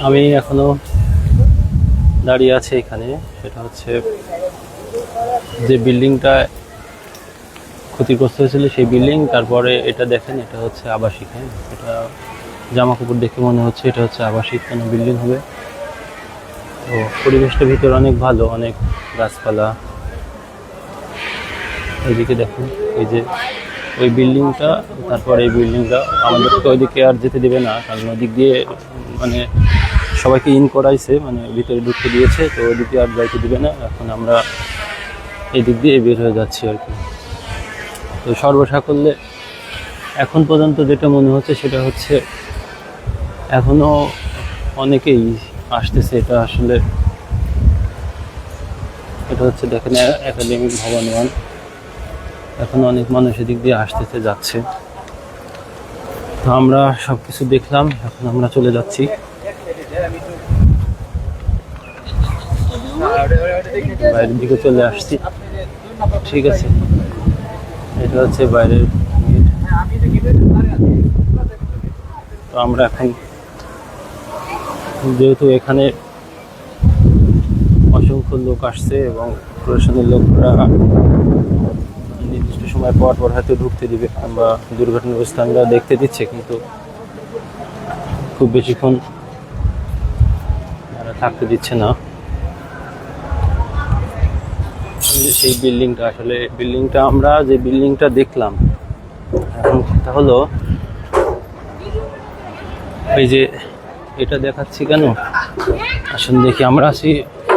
আমি এখনো দাঁড়িয়ে আছি এখানে। সেটা হচ্ছে যে বিল্ডিংটা ক্ষতিগ্রস্ত হয়েছিল সেই বিল্ডিং। তারপরে এটা দেখেন, এটা হচ্ছে আবাসিক। হ্যাঁ, এটা জামা কাপড় দেখে মনে হচ্ছে এটা হচ্ছে আবাসিক কোনো বিল্ডিং হবে। তো পরিবেশটা ভিতরে অনেক ভালো, অনেক গাছপালা। এইদিকে দেখুন, এই যে ওই বিল্ডিংটা, তারপর এই বিল্ডিংটা আমাদেরকে ওইদিকে আর যেতে দেবে না, কারণ ওদিক দিয়ে মানে সবাইকে ইন করাইছে, মানে ভিতরে ঢুকতে দিয়েছে, তো ওইদিকে আর যাইতে দিবে না। এখন আমরা এই দিক দিয়ে বের হয়ে যাচ্ছি আর কি। তো সর্বসাকল্যে এখন পর্যন্ত যেটা মনে হচ্ছে সেটা হচ্ছে এখনো অনেকেই আসতেছে। এটা আসলে এটা হচ্ছে দেখেন একাডেমিক ভবন 1। এখন অনেক মানুষ এদিক দিয়ে আসতেছে, যাচ্ছে। তো আমরা সবকিছু দেখলাম, এখন আমরা চলে যাচ্ছি। বাইরের দিকে চলে আসছি, ঠিক আছে। এটা হচ্ছে বাইরের গেট। তো আমরা এখন, যেহেতু এখানে অসংখ্য লোক আসছে এবং প্রশাসনের লোকরা নির্দিষ্ট সময় পর পর হয়তো ঢুকতে দিবে, আমরা দুর্ঘটনাগ্রস্ত আমরা দেখতে দিচ্ছে, কিন্তু খুব বেশিক্ষণ থাকতে দিচ্ছে না। সেই বিল্ডিংটা, আসলে বিল্ডিংটা আমরা যে বিল্ডিংটা দেখলাম, এখন কথা হলো এই যে এটা দেখাচ্ছি কেন, আসলে দেখি আমরা আছি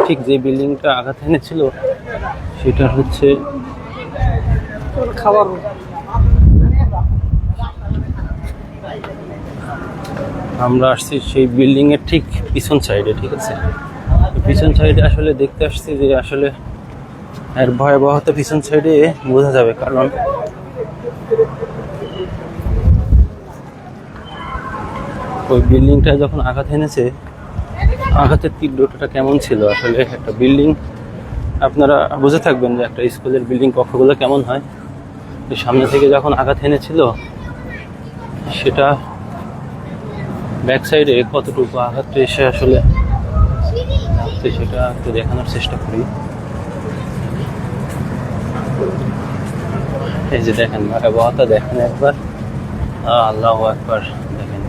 ঠিক যে বিল্ডিংটা আঘাত এনেছিল সেটা হচ্ছে খাবার। আমরা আসছি সেই বিল্ডিং এর ঠিক পিছন সাইডে, ঠিক আছে। পিছন সাইডে আসলে দেখতে আসছি যে আসলে এর ভয়াবহতা পিছন সাইডে বোঝা যাবে, কারণ ওই বিল্ডিংটা যখন আঘাত এনেছে, আঘাতের তীব্রতাটা কেমন ছিল। আসলে একটা বিল্ডিং আপনারা বুঝে থাকবেন যে একটা স্কুলের বিল্ডিং কক্ষগুলো কেমন হয়। সামনে থেকে যখন আঘাত এনেছিল, সেটা ব্যাক সাইডে কতটুকু আঘাতটা এসে আসলে সেটা একটু দেখানোর চেষ্টা করি। এই যে দেখেন ভয়াবহতা, দেখেন একবার, আল্লাহু আকবার। দেখেন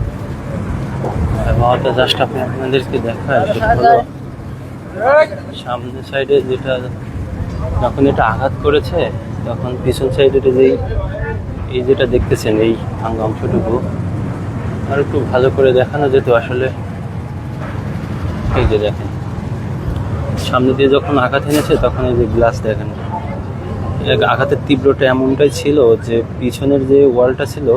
ভয়াবহতা, জাস্ট আপনি আপনাদেরকে দেখায় সেটা হলো সামনের সাইডে যেটা যখন এটা আঘাত করেছে, তখন পিছন সাইডে যেই এই যেটা দেখতেছেন এই ভাঙা অংশটুকু আর একটু ভালো করে দেখানো যেত আসলে। এই যে দেখেন সামনে দিয়ে যখন আঘাত এনেছে, তখন এই যে গ্লাস দেখেন, আঘাতের তীব্রতা এমনটাই ছিল যে পিছনের যে ওয়ালটা ছিল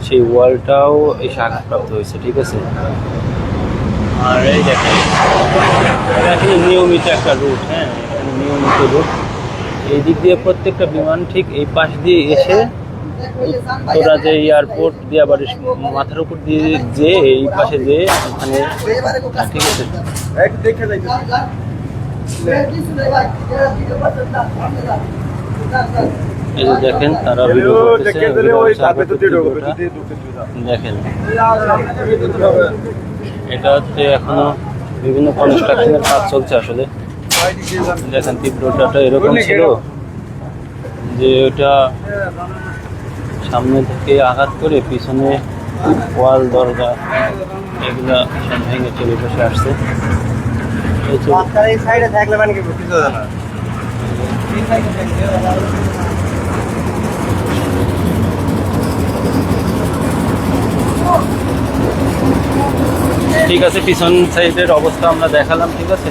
সেই ওয়ালটাও এসে আঘাতপ্রাপ্ত হয়েছে, ঠিক আছে। আর এই দেখেন এটা আসলে নিয়মিত একটা রুট, হ্যাঁ, নিয়মিত রুট। এই দিক দিয়ে প্রত্যেকটা বিমান ঠিক এই পাশ দিয়ে এসে তোরা যে এয়ারপোর্ট দিয়ে আবার মাথার উপর দিয়ে যে এই পাশে যে ওখানে, ঠিক আছে। এই যে দেখেন তারা ভিডিও করতেছে, দেখেন এটা হচ্ছে এখনো বিভিন্ন কনস্ট্রাকশনের কাজ চলছে। আসলে দেখেন তীব্রতাটা এরকম ছিল যে ওটা সামনে থেকে আঘাত করে পিছনে ওয়াল, দরজা এগুলা সব ভেঙে চলে বসে আসছে। ঠিক আছে, পিছন সাইডের অবস্থা আমরা দেখালাম, ঠিক আছে।